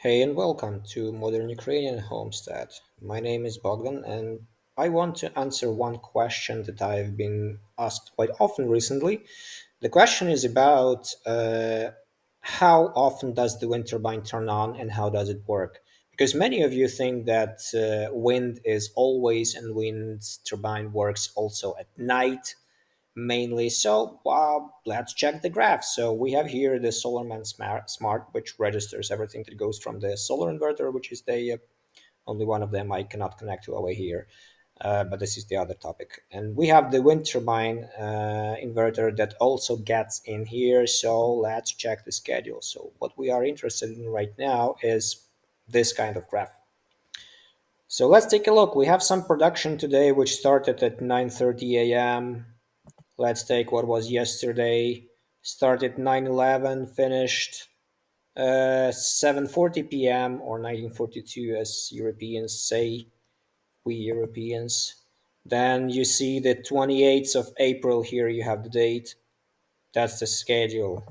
Hey and welcome to Modern Ukrainian Homestead. My name is Bogdan and I want to answer one question that I've been asked quite often recently. The question is about how often does the wind turbine turn on and how does it work? Because many of you think that wind is always and wind turbine works also at night mainly. So let's check the graph. So we have here the SolarMan Smart, which registers everything that goes from the solar inverter, which is the only one of them I cannot connect to over here. But this is the other topic. And we have the wind turbine inverter that also gets in here. So let's check the schedule. So what we are interested in right now is this kind of graph. So let's take a look. We have some production today, which started at 9:30 a.m. Let's take what was yesterday. Started 9/11, finished 7:40 p.m. or 1942, as Europeans say, we Europeans. Then you see the 28th of April here, you have the date. That's the schedule.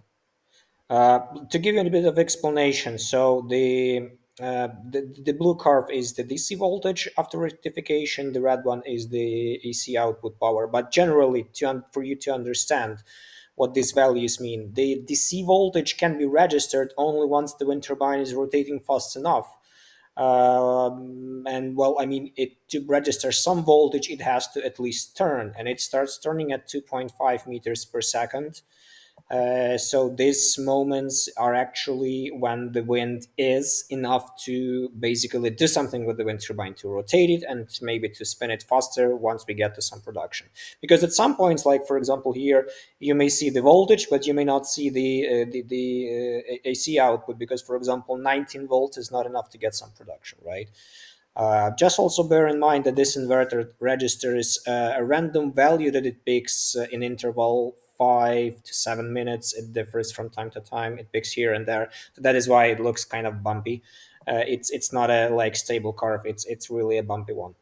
To give you a bit of explanation, so the blue curve is the DC voltage after rectification. The red one is the AC output power. But generally, for you to understand what these values mean, the DC voltage can be registered only once the wind turbine is rotating fast enough. And well, I mean, it to register some voltage, it has to at least turn, and it starts turning at 2.5 meters per second. So these moments are actually when the wind is enough to basically do something with the wind turbine to rotate it and maybe to spin it faster once we get to some production. Because at some points, like for example here, you may see the voltage, but you may not see the AC output because, for example, 19 volts is not enough to get some production, right? Just also bear in mind that this inverter registers a random value that it picks in interval 5 to 7 minutes. It differs from time to time. It picks here and there. So that is why it looks kind of bumpy. It's not a like stable curve. It's really a bumpy one.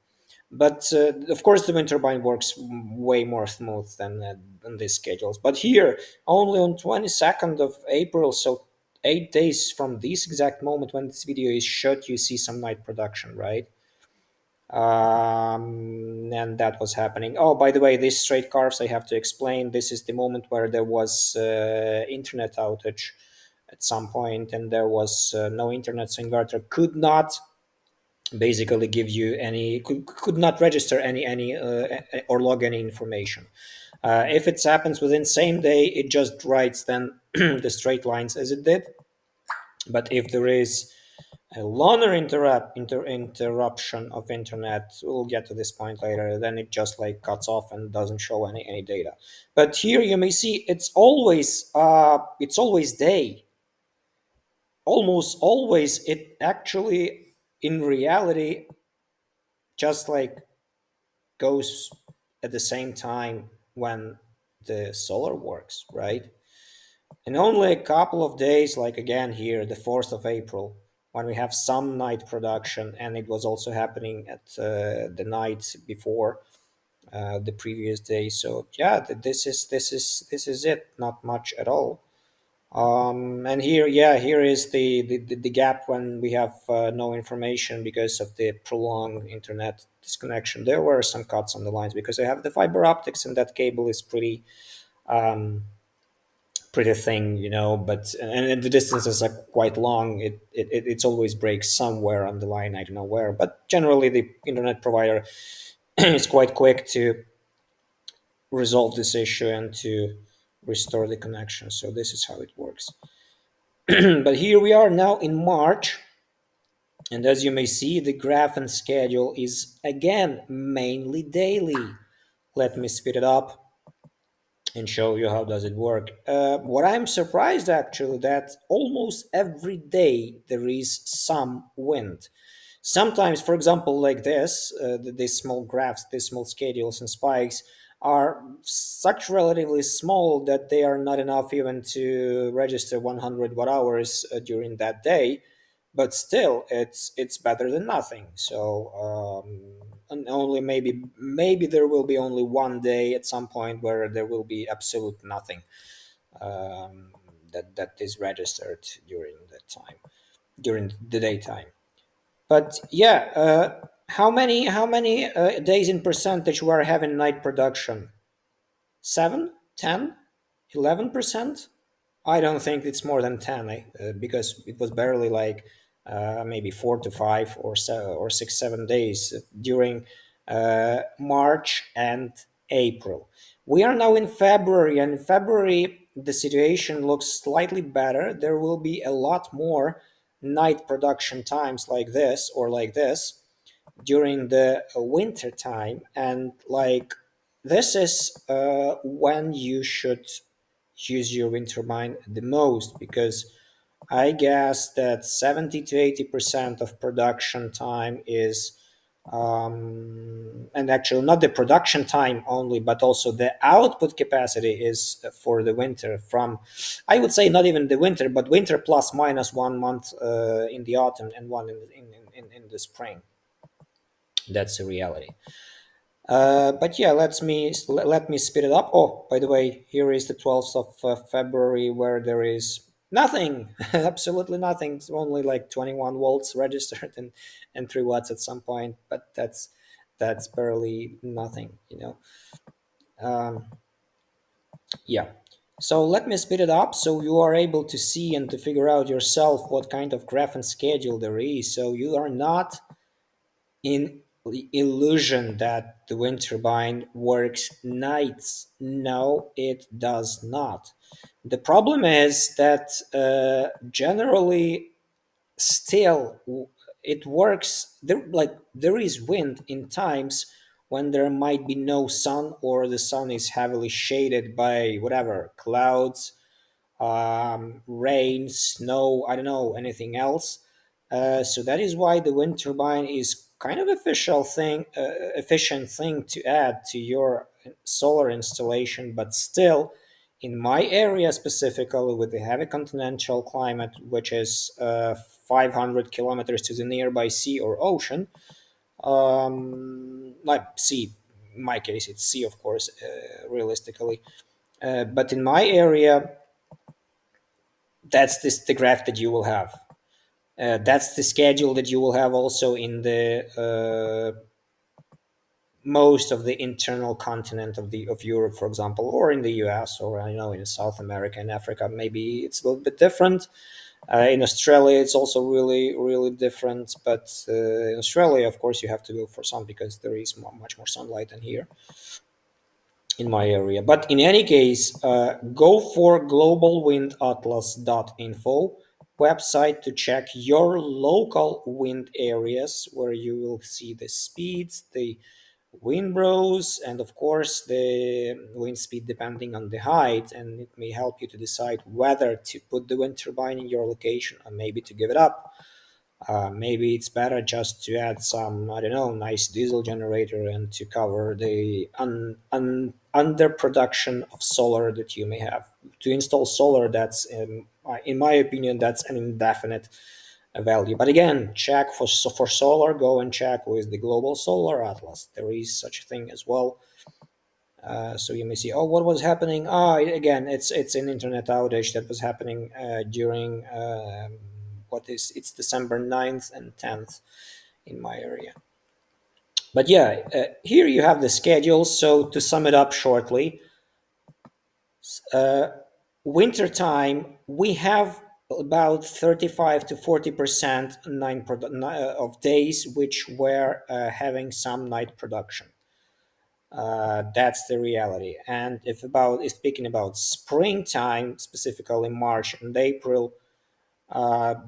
But of course, the wind turbine works way more smooth than these schedules. But here, only on 22nd of April, so 8 days from this exact moment when this video is shot, you see some night production, right? And that was happening. Oh, by the way, these straight curves I have to explain. This is the moment where there was internet outage at some point, and there was no internet, so inverter could not basically give you any could not register any or log any information. If it happens within same day, it just writes then the straight lines as it did. But if there is a longer interruption of internet, we'll get to this point later, then it just like cuts off and doesn't show any data. But here you may see it's always day, almost always. It actually in reality just like goes at the same time when the solar works, right? And only a couple of days, like again here, the 4th of April, when we have some night production, and it was also happening at the night before the previous day. So yeah, this is it. Not much at all. And here, yeah, here is the gap when we have no information because of the prolonged internet disconnection. There were some cuts on the lines because I have the fiber optics and that cable is pretty thin, but and the distances are quite long. It's always breaks somewhere on the line. I don't know where, but generally the internet provider is quite quick to resolve this issue and to restore the connection. So this is how it works. But here we are now in March, and as you may see, the graph and schedule is again mainly daily. Let me speed it up and show you how does it work. What I'm surprised actually that almost every day there is some wind. Sometimes, for example, like this, these small graphs, these small schedules and spikes are such relatively small that they are not enough even to register 100 watt hours during that day, but still it's better than nothing. So and only maybe there will be only one day at some point where there will be absolute nothing um, that is registered during that time. during the daytime. But yeah, how many days in percentage we are having night production? 7, 10, 11%? I don't think it's more than 10, because it was barely like maybe 4 to 5 or 6, 7 days during March and April. We are now in February, and in February the situation looks slightly better. There will be a lot more night production times like this or like this during the winter time, and like this is when you should use your wind turbine the most, because I guess that 70 to 80% of production time is and actually not the production time only, but also the output capacity is for the winter. From, I would say, not even the winter, but winter plus minus 1 month in the autumn and one in the spring. That's the reality. But yeah, let me speed it up. Oh, by the way, here is the 12th of February, where there is nothing, absolutely nothing. It's only like 21 volts registered and 3 watts at some point, but that's barely nothing, you know. Um, yeah. So let me speed it up so you are able to see and to figure out yourself what kind of graph and schedule there is. So you are not in the illusion that the wind turbine works nights. No, it does not. The problem is that generally, still, it works. There is wind in times when there might be no sun, or the sun is heavily shaded by whatever clouds, rain, snow, I don't know, anything else. So that is why the wind turbine is kind of efficient thing to add to your solar installation. But still, in my area specifically, with the heavy continental climate, which is 500 kilometers to the nearby sea or ocean, like sea, in my case, it's sea, of course, realistically. But in my area, that's the graph that you will have. That's the schedule that you will have also in the most of the internal continent of Europe, for example, or in the US, or I know in South America and Africa. Maybe it's a little bit different. In Australia, it's also really different. But in Australia, of course, you have to go for sun because there is much more sunlight than here in my area. But in any case, go for globalwindatlas.info website to check your local wind areas, where you will see the speeds, the wind rows, and of course the wind speed depending on the height, and it may help you to decide whether to put the wind turbine in your location or maybe to give it up. Maybe it's better just to add some, I don't know, nice diesel generator and to cover the underproduction of solar that you may have. To install solar, that's, in my opinion, that's an indefinite value. But again, check for solar, go and check with the Global Solar Atlas. There is such a thing as well. So you may see, oh, what was happening? Again, it's an internet outage that was happening during it's December 9th and 10th in my area. But yeah, here you have the schedule. So to sum it up shortly, winter time we have about 35 to 40% of days which were having some night production. That's the reality. And if speaking about springtime, specifically March and April,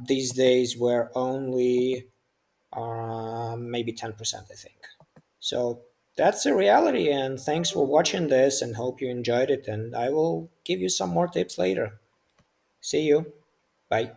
these days were only maybe 10%, I think. So that's the reality. And thanks for watching this, and hope you enjoyed it. And I will give you some more tips later. See you. Bye.